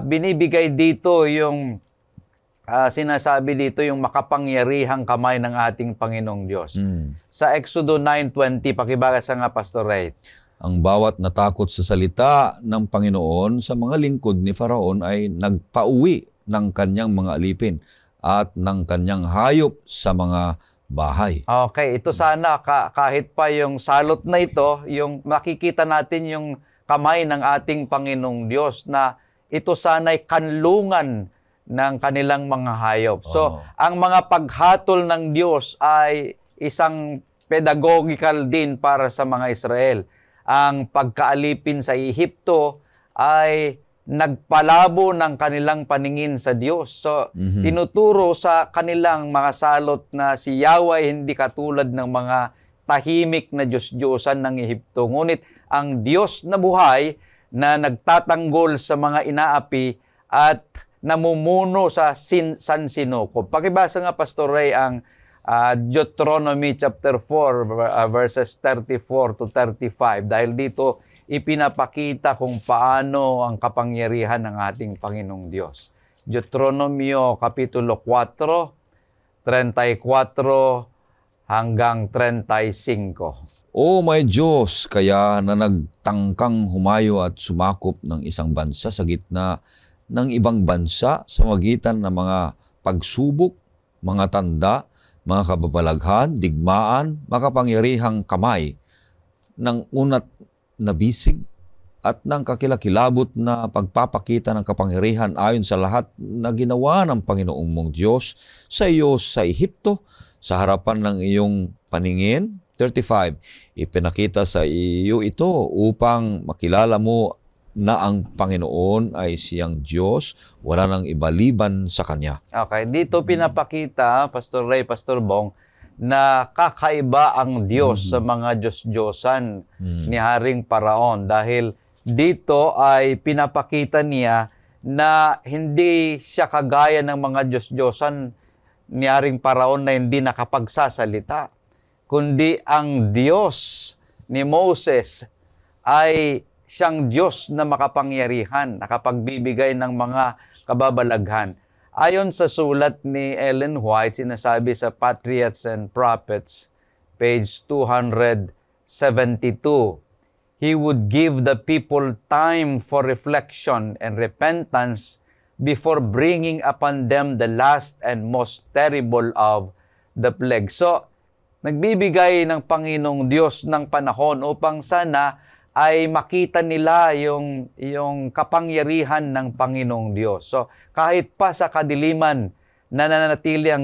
S3: binibigay dito yung sinasabi dito yung makapangyarihang kamay ng ating Panginoong Diyos. Sa Exodo 9:20, pakibasa nga, Pastor Ray.
S1: Ang bawat natakot sa salita ng Panginoon sa mga lingkod ni Faraon ay nagpauwi ng kanyang mga alipin at ng kanyang hayop sa mga bahay.
S3: Okay, ito sana kahit pa yung salot na ito, yung makikita natin yung kamay ng ating Panginoong Diyos na ito sana'y kanlungan ng kanilang mga hayop. So, ang mga paghatol ng Diyos ay isang pedagogical din para sa mga Israel. Ang pagkaalipin sa Ehipto ay nagpalabo ng kanilang paningin sa Diyos. So, tinuturo sa kanilang mga salot na si Yahweh ay hindi katulad ng mga tahimik na Diyos-Diyosan ng Ehipto. Ngunit ang Diyos na buhay na nagtatanggol sa mga inaapi at namumuno sa sansinukob. Pakibasa nga, Pastor Ray, ang Deuteronomy chapter 4 verses 34 to 35. Dahil dito ipinapakita kung paano ang kapangyarihan ng ating Panginoong Diyos. Deuteronomio Kapitulo 4, 34 hanggang 35.
S1: O may Diyos, kaya na nagtangkang humayo at sumakop ng isang bansa sa gitna ng ibang bansa sa magitan ng mga pagsubok, mga tanda, mga kababalaghan, digmaan, makapangyarihang kamay, ng unat na bisig at ng kakilakilabot na pagpapakita ng kapangyarihan ayon sa lahat na ginawa ng Panginoong mong Diyos sa iyo sa Ehipto, sa harapan ng iyong paningin. 35, ipinakita sa iyo ito upang makilala mo na ang Panginoon ay siyang Diyos, wala nang ibaliban sa Kanya.
S3: Okay, dito pinapakita, Pastor Ray, Pastor Bong, na kakaiba ang Diyos sa mga Diyos-Diyosan ni Haring Paraon. Dahil dito ay pinapakita niya na hindi siya kagaya ng mga Diyos-Diyosan ni Haring Paraon na hindi nakapagsasalita, kundi ang Diyos ni Moses ay siyang Diyos na makapangyarihan, nakapagbibigay ng mga kababalaghan. Ayon sa sulat ni Ellen White, sinasabi sa Patriots and Prophets, page 272, He would give the people time for reflection and repentance before bringing upon them the last and most terrible of the plague. So, nagbibigay ng Panginoong Diyos ng panahon upang sana ay makita nila yung kapangyarihan ng Panginoong Diyos. So, kahit pa sa kadiliman na nananatili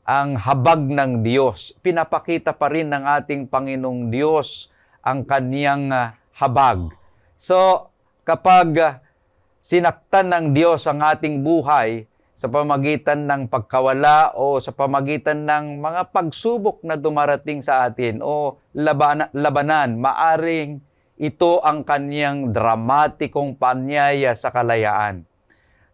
S3: ang habag ng Diyos, pinapakita pa rin ng ating Panginoong Diyos ang kaniyang habag. So, kapag sinaktan ng Diyos ang ating buhay sa pamagitan ng pagkawala o sa pamagitan ng mga pagsubok na dumarating sa atin o labanan, maaring ito ang kaniyang dramatikong panyaya sa kalayaan.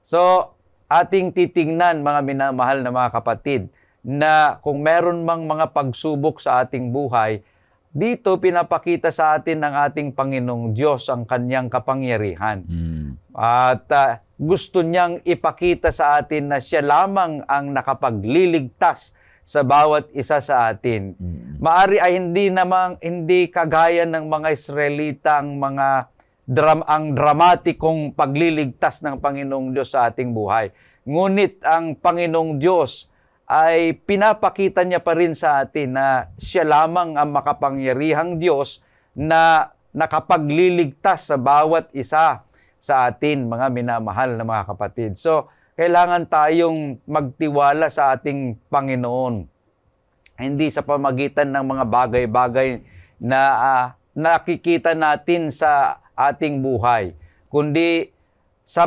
S3: So, ating titingnan, mga minamahal na mga kapatid, na kung meron mang mga pagsubok sa ating buhay, dito pinapakita sa atin ng ating Panginoong Diyos ang kaniyang kapangyarihan. At gusto niyang ipakita sa atin na siya lamang ang nakapagliligtas sa bawat isa sa atin. Maari ay hindi kagaya ng mga Israelita ang dramatikong pagliligtas ng Panginoong Diyos sa ating buhay. Ngunit ang Panginoong Diyos ay pinapakita niya pa rin sa atin na siya lamang ang makapangyarihang Diyos na nakapagliligtas sa bawat isa sa atin, mga minamahal na mga kapatid. So, kailangan tayong magtiwala sa ating Panginoon. Hindi sa pamagitan ng mga bagay-bagay na nakikita natin sa ating buhay, kundi sa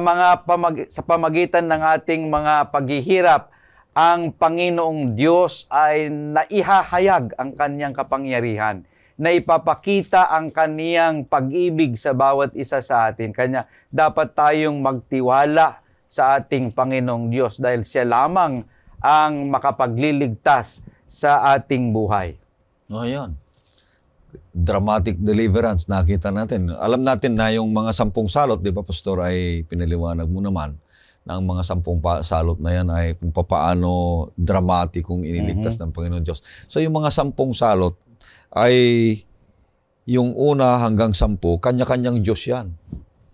S3: pamagitan ng ating mga paghihirap, ang Panginoong Diyos ay naihahayag ang kanyang kapangyarihan, na ipapakita ang kaniyang pag-ibig sa bawat isa sa atin. Kanya dapat tayong magtiwala sa ating Panginoong Diyos dahil siya lamang ang makapagliligtas sa ating buhay.
S1: Ayan. Dramatic deliverance, nakita natin. Alam natin na yung mga 10 salot, di ba, Pastor, ay pinaliwanag mo naman na ang mga 10 salot na yan ay kung paano dramatikong iniligtas ng Panginoon Diyos. So yung mga 10 salot ay yung una hanggang 10, kanya-kanyang Diyos yan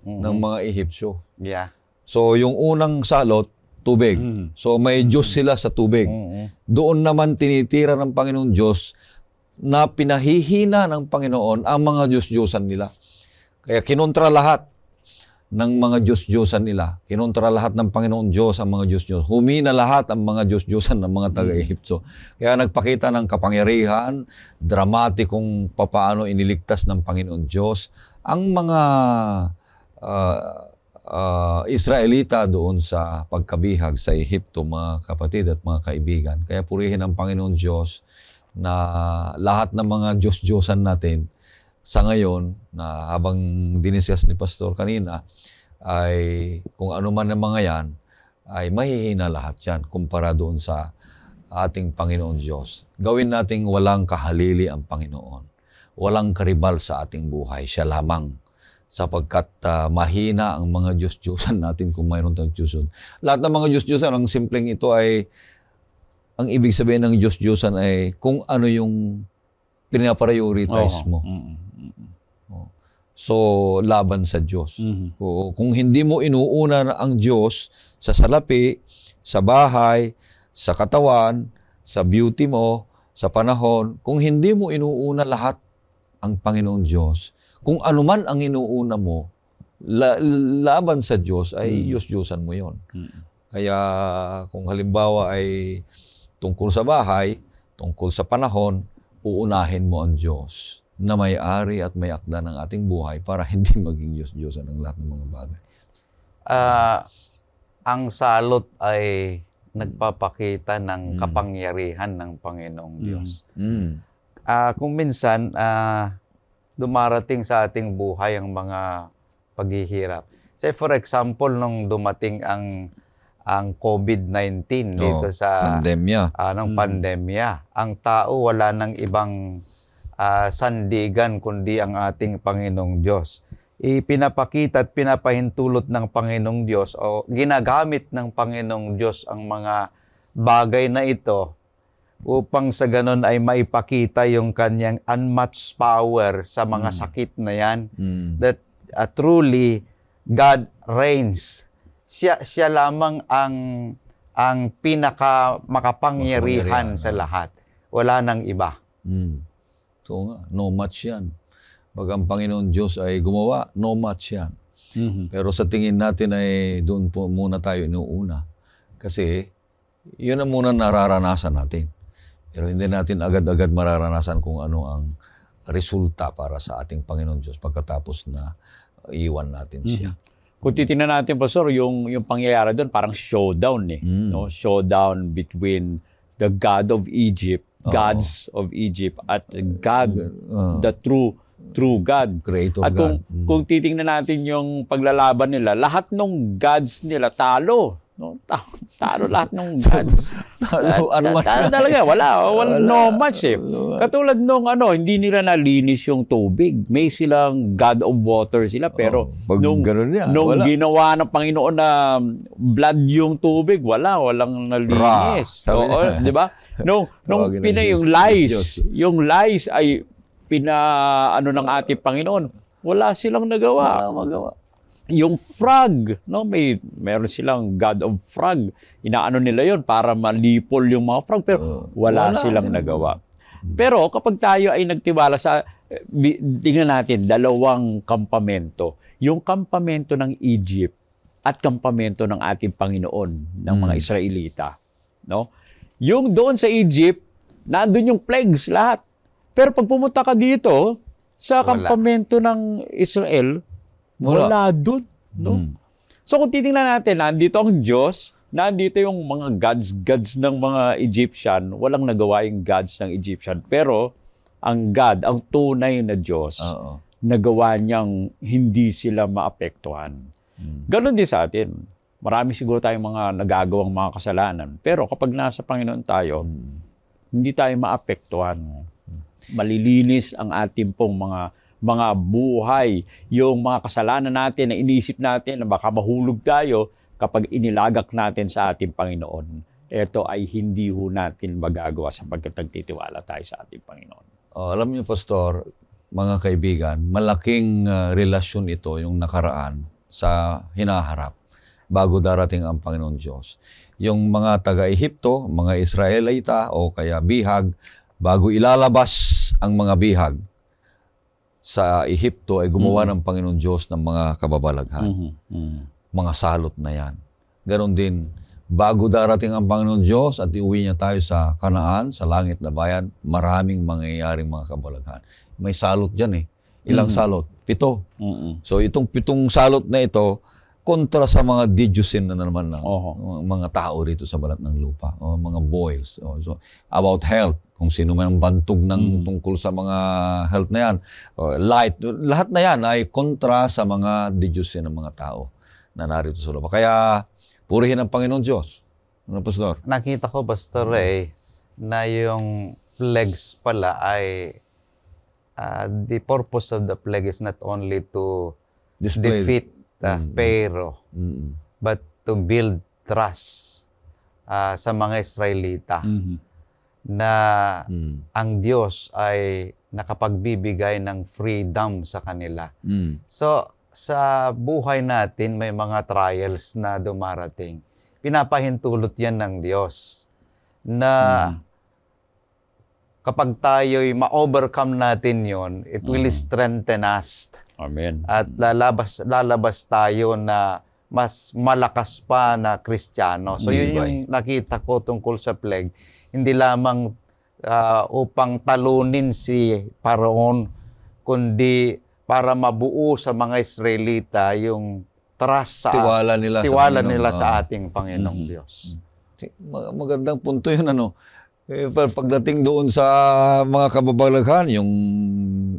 S1: ng mga Ehipsyo.
S3: Yeah.
S1: So yung unang salot, tubig. So may Diyos sila sa tubig. Doon naman tinitira ng Panginoon Diyos na pinahihina ng Panginoon ang mga Diyos-Diyosan nila. Kaya kinontra lahat ng mga Diyos-Diyosan nila. Kinontra lahat ng Panginoon Diyos ang mga Diyos-Diyosan. Humina lahat ang mga Diyos-Diyosan ng mga taga-Ehipto. Kaya nagpakita ng kapangyarihan, dramatikong papaano iniligtas ng Panginoon Diyos ang mga Israelita doon sa pagkabihag sa Ehipto, mga kapatid at mga kaibigan. Kaya purihin ang Panginoon Diyos na lahat ng mga Diyos-Diyosan natin sa ngayon, na habang diniscuss ni Pastor kanina, ay kung ano man ang mga yan, ay mahihina lahat yan kumpara doon sa ating Panginoon Diyos. Gawin nating walang kahalili ang Panginoon. Walang karibal sa ating buhay. Siya lamang. Sapagkat mahina ang mga Diyos-Diyosan natin kung mayroon tayong Diyos. Lahat ng mga Diyos-Diyosan, ang simpleng ito ay, ang ibig sabihin ng Diyos-Diyosan ay kung ano yung pinaprioritize mo. So, laban sa Diyos. Kung hindi mo inuuna ang Diyos sa salapi, sa bahay, sa katawan, sa beauty mo, sa panahon, kung hindi mo inuuna lahat ang Panginoong Diyos, kung ano man ang inuuna mo, laban sa Diyos ay Diyos-Diyosan mo yon. Kaya kung halimbawa ay tungkol sa bahay, tungkol sa panahon, uunahin mo ang Diyos na may-ari at may akda ng ating buhay para hindi maging Diyos-Diyosan ang lahat ng mga bagay.
S3: Ang salot ay nagpapakita ng kapangyarihan ng Panginoong Diyos. Kung minsan, dumarating sa ating buhay ang mga paghihirap. Say for example, nung dumating ang COVID-19 dito sa
S1: pandemya.
S3: Pandemya, ang tao wala nang ibang sandigan kundi ang ating Panginoong Diyos. Ipinapakita at pinapahintulot ng Panginoong Diyos o ginagamit ng Panginoong Diyos ang mga bagay na ito upang sa ganon ay maipakita yung kanyang unmatched power sa mga sakit na yan. That truly God reigns. Siya lamang ang pinaka makapangyarihan sa lahat. Wala nang iba.
S1: So nga, no match yan. Pag ang Panginoon Diyos ay gumawa, no match yan. Pero sa tingin natin ay doon po muna tayo inuuna. Kasi yun ang muna nararanasan natin. Pero hindi natin agad-agad mararanasan kung ano ang resulta para sa ating Panginoon Diyos pagkatapos na iwan natin siya.
S2: Kung titingnan natin, Pastor, yung pangyayari doon, parang showdown no? Showdown between the God of Egypt, gods of Egypt, at God, the true God.
S1: Creator
S2: at
S1: God.
S2: Kung titingnan natin yung paglalaban nila, lahat ng gods nila talo. No? Talo lahat ng gods.
S1: Ano man
S2: Talo
S1: siya.
S2: talaga, walang no match eh. Katulad nung hindi nila nalinis yung tubig. May silang God of Water sila, pero
S1: pag
S2: nung
S1: ganun yan,
S2: nung
S1: wala.
S2: ginawa ng Panginoon na blood yung tubig, walang nalinis.
S1: Sabi
S2: Oo,
S1: niya.
S2: di ba? Nung
S1: Tawagin ng
S2: yung
S1: Diyos,
S2: lies,
S1: Diyos.
S2: yung lies ay ng ating Panginoon. Wala silang nagawa.
S1: Wala magawa.
S2: Yung frog, no, meron silang God of Frog. Inaano nila yon para malipol yung mga frog, pero wala silang nagawa. Pero kapag tayo ay nagtiwala sa, tingnan natin, dalawang kampamento. Yung kampamento ng Egypt at kampamento ng ating Panginoon, ng mga Israelita. No? Yung doon sa Egypt, nandun yung plagues lahat. Pero pag pumunta ka dito, sa kampamento ng Israel, wala doon. No? So kung titingnan natin, nandito ang Diyos, nandito yung mga gods ng mga Egyptian, walang nagawa yung gods ng Egyptian. Pero ang God, ang tunay na Diyos, nagawa niyang hindi sila maapektuhan. Ganon din sa atin. Marami siguro tayong mga nagagawang mga kasalanan. Pero kapag nasa Panginoon tayo, hindi tayo maapektuhan. Malilinis ang ating pong mga buhay, yung mga kasalanan natin na iniisip natin na baka mahulog tayo kapag inilagak natin sa ating Panginoon. Ito ay hindi ho natin magagawa sapagkat nagtitiwala tayo sa ating Panginoon.
S1: Alam niyo, Pastor, mga kaibigan, malaking relasyon ito yung nakaraan sa hinaharap bago darating ang Panginoon Diyos. Yung mga taga-Ehipto, mga Israelita o kaya bihag, bago ilalabas ang mga bihag sa Ehipto ay gumawa ng Panginoon Diyos ng mga kababalaghan. Mga salot na yan. Ganon din, bago darating ang Panginoon Diyos at iuwi niya tayo sa Kanaan, sa langit na bayan, maraming mangyayaring mga kababalaghan. May salot dyan eh. Ilang salot? 7. So itong 7 salot na ito, kontra sa mga didyusin na naman ng mga tao rito sa balat ng lupa. Mga boils. So, about health, kung sino man ang bantog ng tungkol sa mga health na yan, light, lahat na yan ay kontra sa mga didyusin ng mga tao na narito sa lupa. Kaya, purihin ang Panginoon Diyos. Ano, Pastor?
S3: Nakita ko, Pastor Ray, na yung plagues pala ay the purpose of the plague is not only to
S1: Display.
S3: defeat Pharaoh, but to build trust sa mga Israelita na ang Diyos ay nakapagbibigay ng freedom sa kanila. So, sa buhay natin, may mga trials na dumarating. Pinapahintulot yan ng Diyos na kapag tayo'y ma-overcome natin yon, it will strengthen us.
S2: Amen.
S3: At lalabas tayo na mas malakas pa na Kristiyano. So yun yung nakita ko tungkol sa plague. Hindi lamang upang talunin si Paraon, kundi para mabuo sa mga Israelita yung trust sa
S1: tiwala
S3: nila sa ating Panginoong Diyos.
S1: Magandang punto yun, ano. Pagdating doon sa mga kababalaghan, yung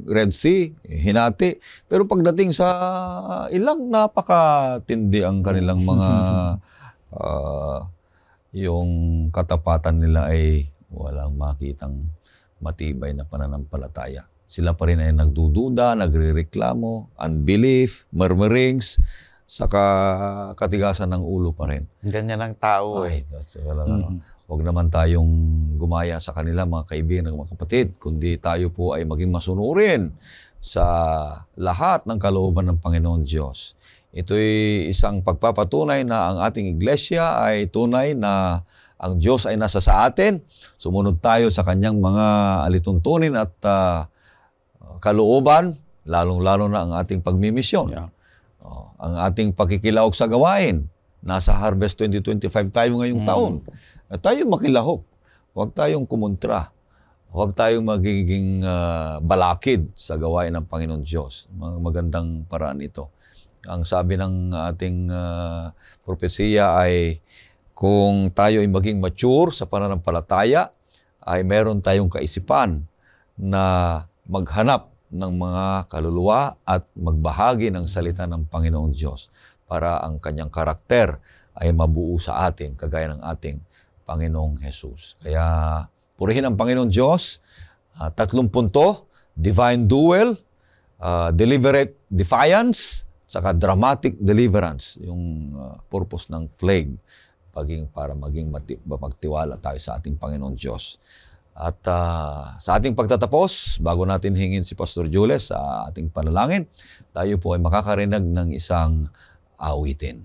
S1: Red Sea, hinati. Pero pagdating sa ilang napakatindi ang kanilang mga yung katapatan nila ay walang makitang matibay na pananampalataya. Sila pa rin ay nagdududa, nagrereklamo, unbelief, murmurings, saka katigasan ng ulo pa rin.
S3: Ganyan ang tao
S1: Ay, huwag naman tayong gumaya sa kanila, mga kaibigan, mga kapatid, kundi tayo po ay maging masunurin sa lahat ng kalooban ng Panginoon Diyos. Ito'y isang pagpapatunay na ang ating iglesia ay tunay na ang Diyos ay nasa sa atin. Sumunod tayo sa kanyang mga alituntunin at kalooban, lalong-lalo na ang ating pagmimisyon. Ang ating pakikilaok sa gawain. Nasa Harvest 2025 tayo ngayong taon. At tayo makilahok. Huwag tayong kumontra. Huwag tayong magiging balakid sa gawain ng Panginoon Diyos. Magandang paraan ito. Ang sabi ng ating propesiya ay kung tayo ay maging mature sa pananampalataya, ay meron tayong kaisipan na maghanap ng mga kaluluwa at magbahagi ng salita ng Panginoong Diyos para ang kanyang karakter ay mabuo sa atin, kagaya ng ating Panginoong Jesus. Kaya purihin ang Panginoong Diyos. 3 punto, divine duel, deliberate defiance, saka dramatic deliverance, yung purpose ng plague, para maging magtiwala tayo sa ating Panginoong Diyos. At sa ating pagtatapos, bago natin hingin si Pastor Jules sa ating panalangin, tayo po ay makakarinig ng isang awitin.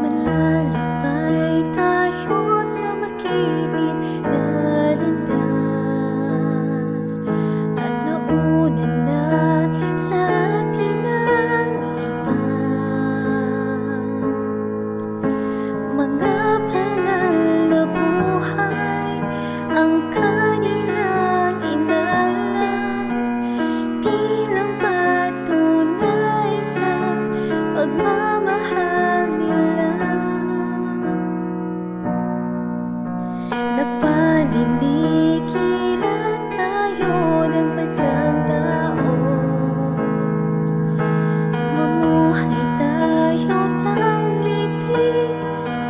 S4: Manlalakbay tayo sa makitid na landas at nauna na sa atin ang iba. Mga banal na buhay ang kanilang inalay bilang patunay sa pagmamahal nila. Napaliligiran tayo ng madlang tao. Mamuhay tayo ng ibig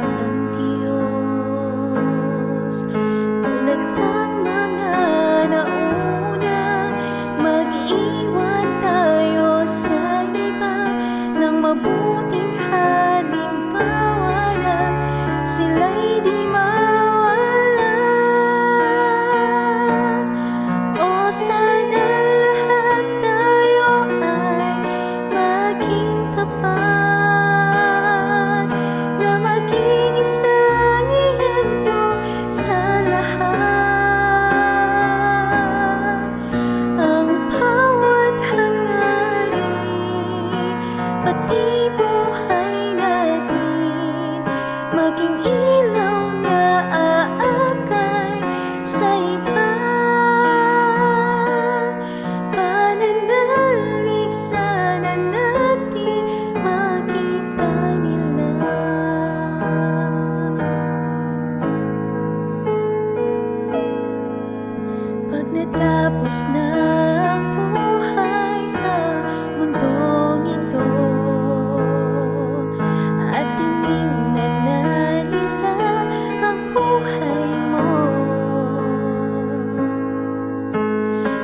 S4: ng Diyos. Tulad ng mga nauna, mag-iwan tayo sa iba ng mabuting halimbawa na sila'y di mawala. O sana lahat tayo ay maging tapat, na maging isang ehemplo sa lahat. Ang bawat hangarin, pati buhay natin, maging ilaw na aakay sa iba. Pananalig sana natin makita nila. Pag natapos na ang buhay sa mundong ito at tiningnan na nila ang buhay mo,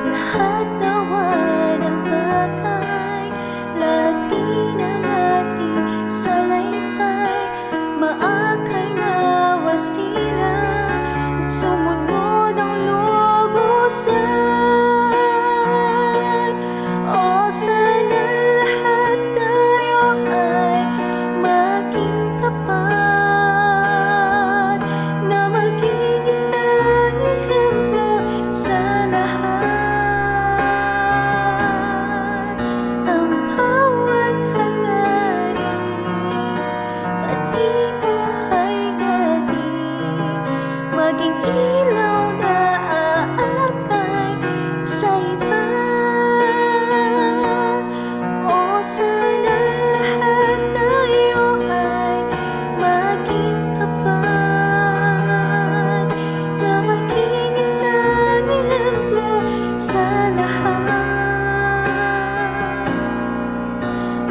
S4: lahat nawa ng bagay, lahat ng ating salaysay, maakay nawa sila sumunod ang lubusan. O sana lahat tayo ay maging tapat, na maging isang ehemplo sa lahat. Ang bawat hangarin, pati buhay natin, maging ilaw na aakay sa iba. O sana lahat tayo ay maging tapat, na maging isang ehemplo sa lahat.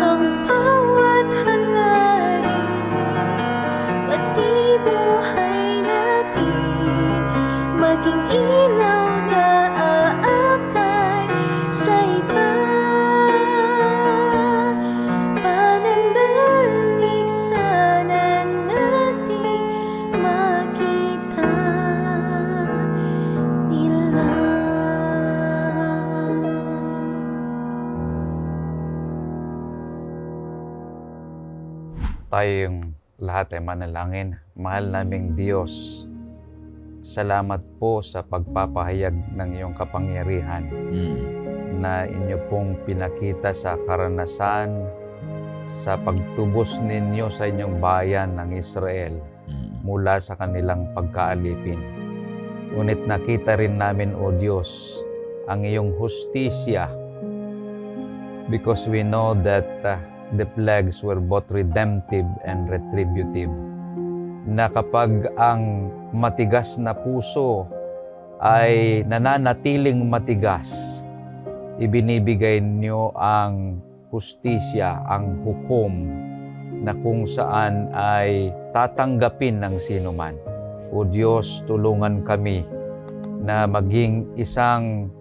S4: Ang bawat hangarin, pati buhay natin, maging ilaw na aakay sa iba. Pananalig sana natin makita nila.
S3: Tayong lahat ay manalangin. Mahal naming Diyos, salamat po sa pagpapahayag ng iyong kapangyarihan na inyo pong pinakita sa karanasan sa pagtubos ninyo sa inyong bayan ng Israel mula sa kanilang pagkaalipin. Ngunit nakita rin namin, O Diyos, ang iyong hustisya, because we know that the plagues were both redemptive and retributive. na kapag ang matigas na puso ay nananatiling matigas, ibinibigay niyo ang hustisya, ang hukom na kung saan ay tatanggapin ng sino man. O Diyos, tulungan kami na maging isang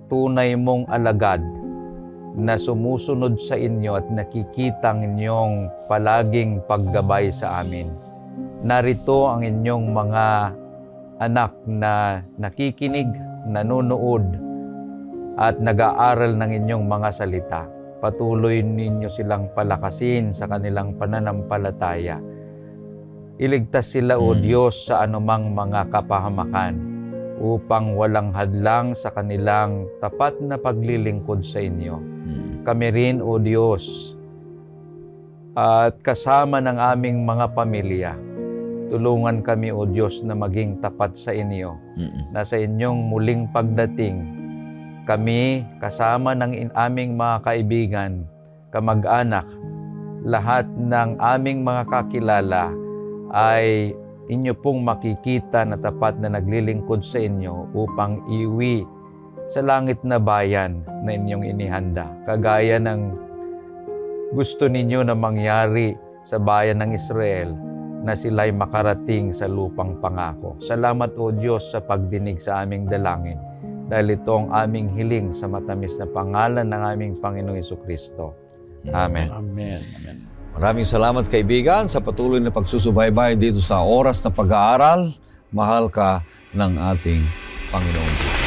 S3: tunay mong alagad na sumusunod sa inyo at nakikita ang inyong palaging paggabay sa amin. Narito ang inyong mga anak na nakikinig, nanonood, at nag-aaral ng inyong mga salita. Patuloy ninyo silang palakasin sa kanilang pananampalataya. Iligtas sila, O Diyos, sa anumang mga kapahamakan upang walang hadlang sa kanilang tapat na paglilingkod sa inyo. Kami rin, O Diyos, at kasama ng aming mga pamilya, tulungan kami, O Diyos, na maging tapat sa inyo. Na sa inyong muling pagdating, kami, kasama ng aming mga kaibigan, kamag-anak, lahat ng aming mga kakilala ay inyo pong makikita na tapat na naglilingkod sa inyo upang iwi sa langit na bayan na inyong inihanda. Kagaya ng gusto ninyo na mangyari sa bayan ng Israel, na sila'y makarating sa lupang pangako. Salamat, O Diyos, sa pagdinig sa aming dalangin, dahil ito ang aming hiling sa matamis na pangalan ng aming Panginoong Jesucristo. Amen.
S2: Amen. Amen.
S1: Maraming salamat, kaibigan, sa patuloy na pagsusubaybay dito sa oras na pag-aaral. Mahal ka ng ating Panginoon Diyos.